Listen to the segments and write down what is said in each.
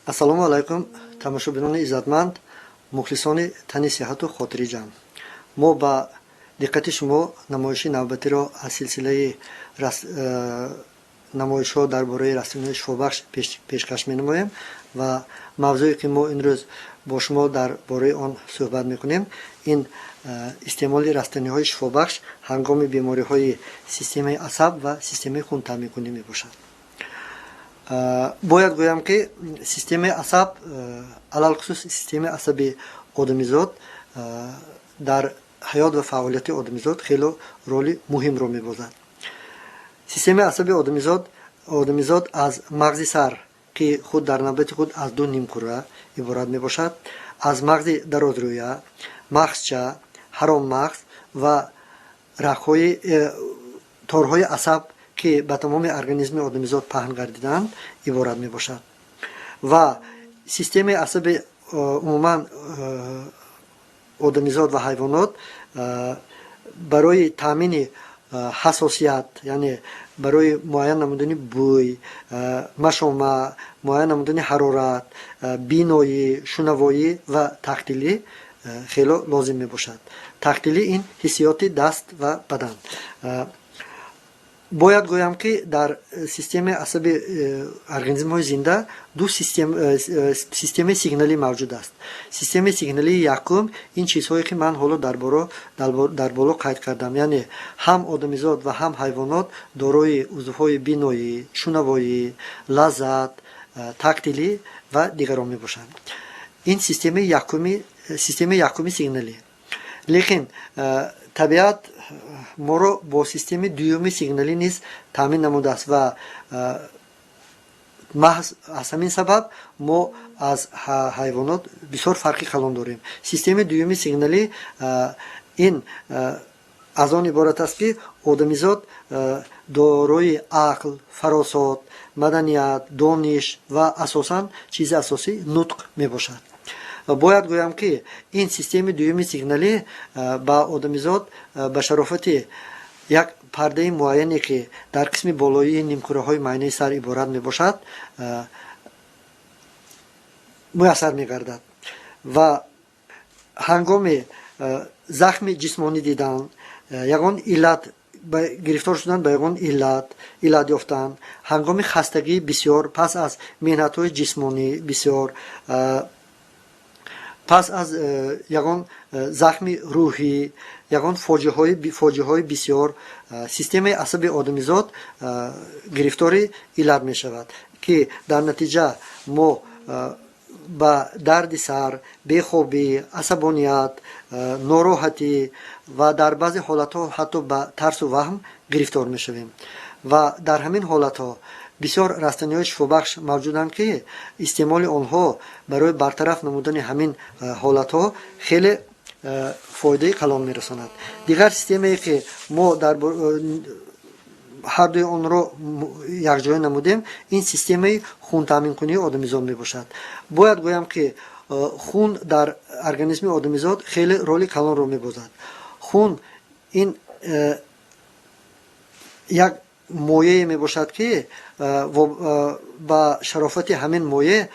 ассалому алайкум, тамошобинони иззатманд, мухлисони тани сиҳату хотири ҷамъ. мо ба диққати шумо намоиши навбатиро аз силсилаи намоишҳо дар бораи растаниҳои шифобахш пешкаш менамоем ва мавзӯе ки мо имрӯз бо шумо дар бораи он суҳбат мекунем, ин истеъмоли растаниҳои шифобахш ҳангоми бемориҳои системаи асаб ва системаи хун таъминкунӣ мебошад. бояд гӯям ки системаи асаб, алалхусус системаи асаби одамизод дар ҳаёт ва фаъолияти одамизод хеле роли муҳимро мебозад. системаи асаби одамизод аз мағзи сар, ки худ дар навбати худ аз ду нимкура иборат мебошад, аз мағзи дарозрӯя, мағзча, ҳароммағз ва рахҳои торҳои асаб ки ба тамоми организми одамизод паҳн гардиданд иборат мебошад. ва системаи асаби умуман одамизод ва ҳайвонот барои таъмини ҳасосият, яъне барои муайян намудани бӯй, машома, муайян намудани ҳарорат, биноӣ, шунавоӣ ва тахтилӣ хеле лозим мебошад. тахтилӣ ин ҳиссиёти даст ва бадан. бояд гӯям ки дар системаи асаби организмҳои зинда ду системаи сигналӣ мавҷуд аст. системаи сигналии якум ин чизҳое ки ман ҳоло дар боло қайд кардам, яъне ҳам одамизод ва ҳам ҳайвонот дорои узвҳои биноӣ, шунавоӣ, лаззат, тактилӣ ва дигарон мебошанд. ин системаи якуми сигналӣ. лекин табиат моро бо системаи дуюми сигналӣ низ таъмин намудааст ва маҳз аз ҳамин сабаб мо аз ҳайвонот бисёр фарқи калон дорем. системаи дуюми сигналӣ ин аз он иборат аст ки одамизод дорои ақл, фаросот, маданият, дониш ва асосан чизи асосӣ нутқ мебошад. бояд гӯям ки ин системаи дуюми сигналӣ ба одамизод ба шарофати як пардаи муайяне ки дар қисми болоии нимкураҳои майнаи сар иборат мебошад муяссар мегардад ва ҳангоми захми ҷисмонӣ дидан, ягон иллат гирифтор шудан ба ягон иллат ёфтан, ҳангоми хастагии бисёр пас аз меҳнатҳои ҷисмонӣ бисёр, пас аз ягон захми рӯҳӣ, ягон фоҷиъаҳои бисёр, системаи асаби одамизод гирифтори иллат мешавад ки дар натиҷа мо ба дарди сар, бехобӣ, асабоният, нороҳатӣ ва дар баъзе ҳолатҳо ҳатто ба тарсу ваҳм гирифтор мешавем. ва дар ҳамин ҳолатҳо бисёр растаниҳои шифобахш мавҷуданд ки истеъмоли онҳо барои бартараф намудани ҳамин ҳолатҳо хеле фоидаи калон мерасонад. дигар системае ки мо дар ҳардуи онро якҷоя намудем, ин системаи хунтаъминкунии одамизод мебошад. бояд гӯям ки хун дар организми одамизод хеле роли калонро мебозад. хун ин як моее мебошад ки ба шарофати ҳамин моеъ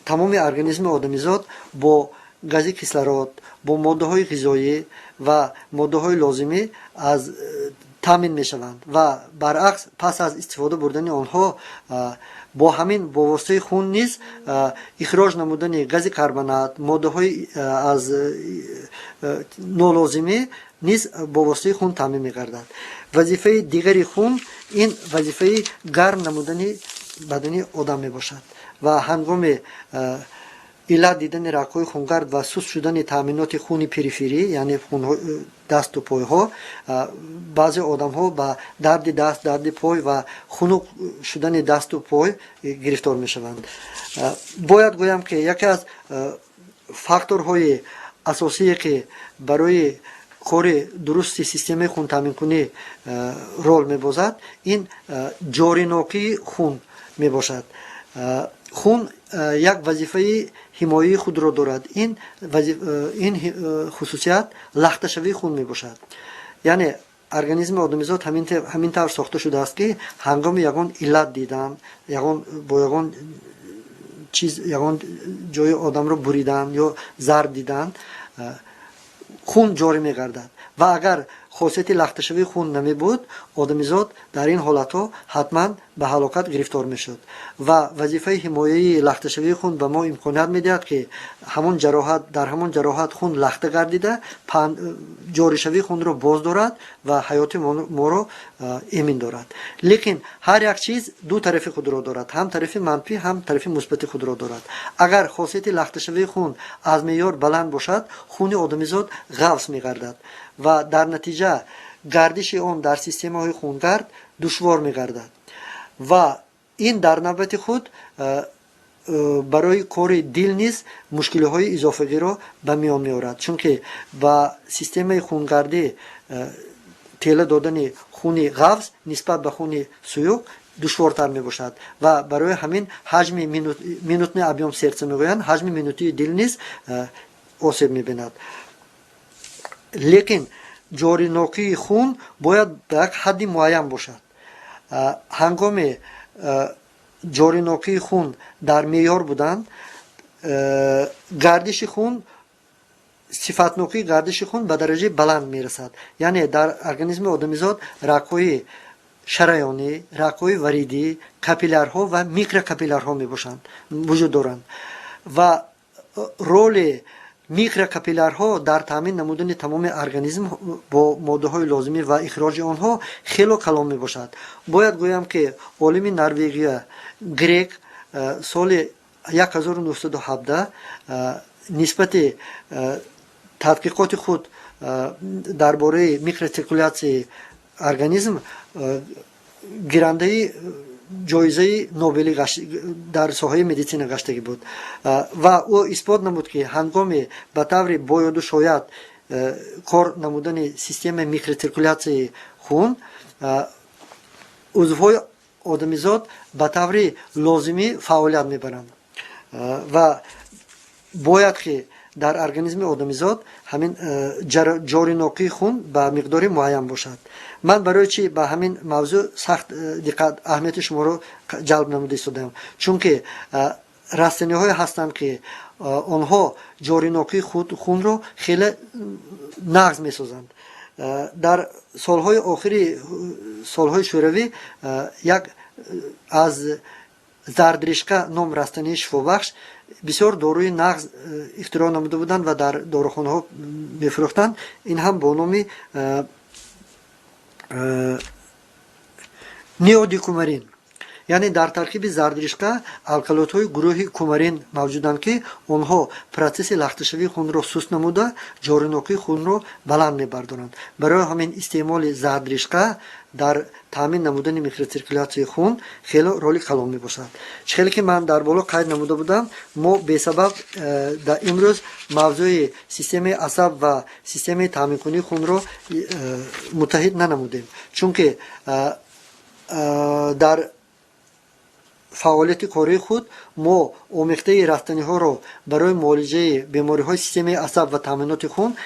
тамоми организми одамизод бо гази кислород, бо моддаҳои ғизоӣ ва моддаҳои лозимӣ аз таъмин мешаванд ва баръакс пас аз истифода бурдани онҳо бо ҳамин бо воситаи хун низ ихроҷ намудани гази карбонат, моддаҳои аз нолозимӣ низ бо воситаи хун таъмин мегардад. вазифаи дигари хун ин вазифаи гарм намудани бадани одам мебошад ва ҳангоми иллат дидани рагҳои хунгард ва суст шудани таъминоти хуни периферӣ, яъне дасту пойҳо, баъзе одамҳо ба дарди даст, дарди пой ва хунук шудани дасту пой гирифтор мешаванд. бояд гӯям ки яке аз факторҳои асосие ки барои кори дурусти системаи хунтаъминкунӣ рол мебозад, ин ҷоринокии хун мебошад. хун як вазифаи ҳимояи худро дорад. ин хусусият лахташавии хун мебошад. яъне организми одамизод ҳамин тавр сохта шудааст ки ҳангоми ягон иллат дидан, бо ягон چیز یگان جای آدم رو بریدن یا ضرب دیدن خون جاری میگردد و اگر خاصیت لخته‌شوی خون نمی بود آدمیزاد در این حالت ها حتما به هلاکت گرفتار میشد و وظیفه حمایه لخته‌شوی خون به ما امکانیت میدهد که در همون جراحت خون لخته گردیده جاری شوی خون رو باز دارد و حیات ما رو امین دارد. لیکن هر یک چیز دو طرف خود را دارد، هم طرف منفی هم طرف مثبت خود را دارد. اگر خاصیت لخته‌شوی خون از معیار بلند باشد خون آدمیزاد غوص میگردد و در نتیجه گردش آن در سیستم های خونگرد دشوار میگردد و این در نوبت خود برای کار دل نیز مشکل های اضافگی را به میان میآورد، چون که با سیستم خونگردی تیله دادن خون غوص نسبت به خون سویوق دشوارتر می باشد و برای همین حجم مینوتنی ابیام سرچه میگویند حجم مینوتی دل نیز آسیب میبیند. لیکن جاری نوکی خون باید به یک حد معین باشد. هنگام جاری نوکی خون در معیار بودن گردش خون صفت نوکی گردش خون به درجه بلند میرسد، یعنی در ارگانیسم آدمیزاد رگ‌های شریانی، رگ‌های وریدی، کاپیلرها و میکرو کاپیلرها میباشند وجود دارند و رول میکرو کاپیلرها در تامین نمودن تمام ارگانیسم با ماده های لازمی و اخراج آنها خیلی کلان می باشد. باید گویم که عالم نروژی گریک سال 1917 نسبت تحقیقات خود درباره میکروسیرکوляції ارگانیسم گیرنده جایزه نوبلی در ساحه مدیسین گشتگی بود و او اثبات نمود که هنگام به طور باید و شاید کار نمودن سیستم میکروسیرکوляції خون عضوهای آدمیزاد به طور لازمی فعالیت میبرند و باید که در ارگانیسم آدمیزاد همین جاری نوکی خون به مقدار معین باشد. من برای چی به همین موضوع سخت دقت اهمیت شما رو جلب نموده ایستادم؟ چون که رستنی های هستند که آنها جاری نوکی خون رو خیلی نقض می سازند. در سالهای آخری سالهای شوروی یک از زردریشکا نام رستنی شفابخش بسیار داروی نقض اختراع نموده بودند و در داروخانه ها میفروختند. این هم با نام نیودیکومارین، یعنی در ترکیب زردریشکا الکالوت های گروه کومارین موجودند که آنها پروسس لخته‌شوی خون را سست نموده جاری نوکی خون را بلند می‌بردارند. برای همین استعمال زردریشکا در تامین نمودن میکروسیرکوляції خون خیلی رولی کلان میباشد. چخیلی که من در بالا قید نموده بودم ما به سبب در امروز موضوع سیستم عصب و سیستم تامین کنی خون را متحد ننمودیم، چون که در فعالیت کاری خود ما آمیخته رفتنی ها را برای معالجه بیماری های سیستم عصب و تامینات خون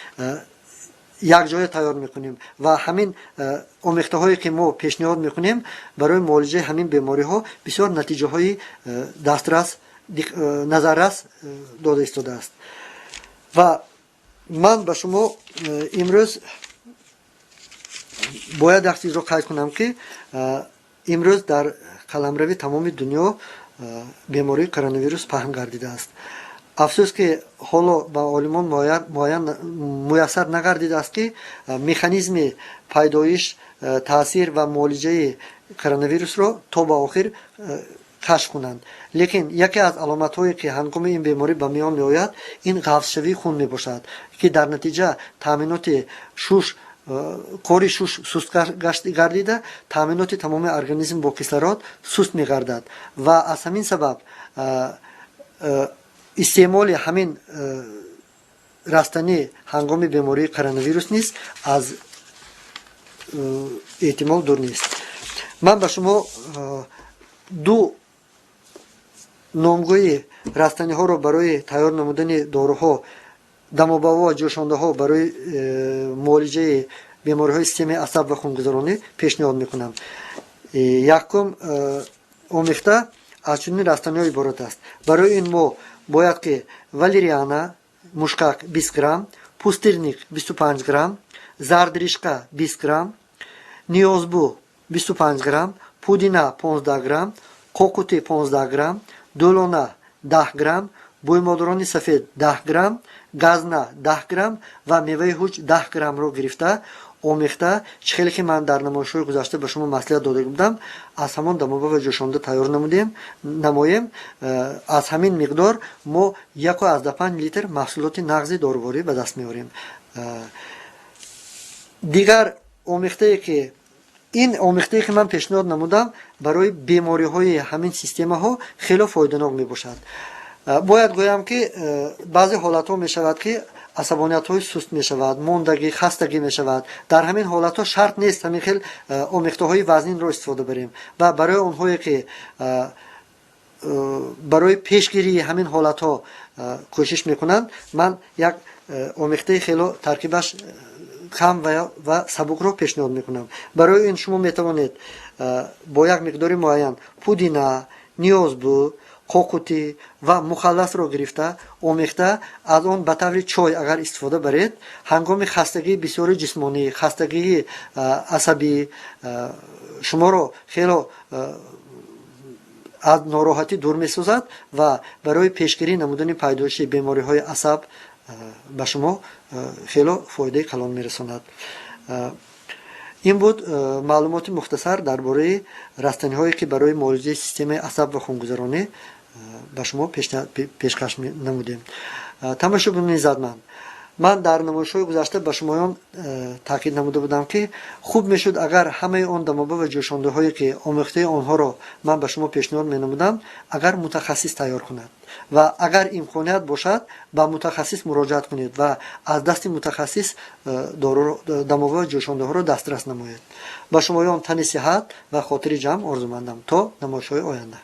یک جای تیار میکنیم و همین آمیخته هایی که ما پیشنهاد میکنیم برای معالجه همین بیماری ها بسیار نتیجه های دسترس نظررس داده ایستاده است. و من به شما امروز باید یک چیز را قید کنم که امروز در قلمروی تمام دنیا بیماری کرونا ویروس پهن گردیده است. افسوس که حالا به عالمان میسر نگردیده است که مکانیزم پیدایش، تاثیر و معالجه کرونا ویروس را تا به آخر کشف کنند. لیکن یکی از علامت هایی که هنگام این بیماری به میان می آید این غوص شوی خون می باشد که در نتیجه تامینات شوش کاری شوش سست گردیده تامینات تمام ارگانیسم با کسلرات سست می گردد و از همین سبب استعمال همین رستنی هنگام بیماری کرونا ویروس نیست از احتمال دور نیست. من به شما دو نامگوی رستنی ها رو برای تیار نمودن داروها دموبوا و جوشانده ها برای معالجه بیماری های سیستم عصب و خونگذرانی پیشنهاد میکنم. یکم آمیخته аз чунин растаниҳо иборат аст. Барои ин мо бояд ки валериана мушкак 20 грамм, пустирник 25 грамм, зардришка 20 грамм, ниёзбу 25 грамм, пудина 15 грамм, қоқути 15 грамм, дулона 10 грамм, буймодрони сафед 10 грамм, газна 10 грамм ва меваи ҳуҷ 10 граммро гирифта омехта, чихеле ки ман дар намоишҳои гузашта ба шумо маслиҳат дода будам, аз ҳамон дамоба ва ҷӯшонда тайёр намоем. Аз ҳамин миқдор мо 1.5 литр маҳсулоти нағзи доруворӣ ба даст меорем. дигар омехтае ки ин омехтае ки ман пешниҳод намудам барои бемориҳои ҳамин системаҳо хело фоиданок мебошад. бояд гӯям ки баъзе ҳолатҳо мешавад ки асабониятҳои суст мешавад, мондагӣ, хастагӣ мешавад. Дар ҳамин ҳолатҳо шарт нест ҳамин хел омехтаҳои вазнинро истифода барем ва барои онҳое ки барои пешгирии ҳамин ҳолатҳо кӯшиш мекунанд, ман як омехтаи хело таркибаш кам ва сабукро пешниҳод мекунам. барои ин шумо метавонед бо як миқдори муайян пудина, ниёзбу, қоқути ва мухалласро гирифта омехта аз он ба таври чой агар истифода баред, ҳангоми хастагии бисёри ҷисмонӣ, хастагии асабӣ шуморо хело аз нороҳатӣ дур месозад ва барои пешгирӣ намудани пайдоиши бемориҳои асаб ба шумо хело фоидаи калон мерасонад. ин буд маълумоти мухтасар дар бораи растаниҳое ки барои муолиҷаи системаи асаб ва хунгузаронӣ ба шумо пешкаш намудем. тамошобинон иззатманд, ман дар намоишҳои гузашта ба шумоён таъкид намуда будам ки хуб мешуд агар ҳамаи он дамоба ва ҷӯшондаҳое ки омехтаи онҳоро ман ба шумо пешниҳод менамудам агар мутахассис тайёр кунад ва агар имконият бошад ба мутахассис муроҷиат кунед ва аз дасти мутахассис дамоба ва ҷӯшондаҳоро дастрас намоед. ба шумоён тани сиҳат ва хотири ҷамъ орзумандам то намоишҳои оянда.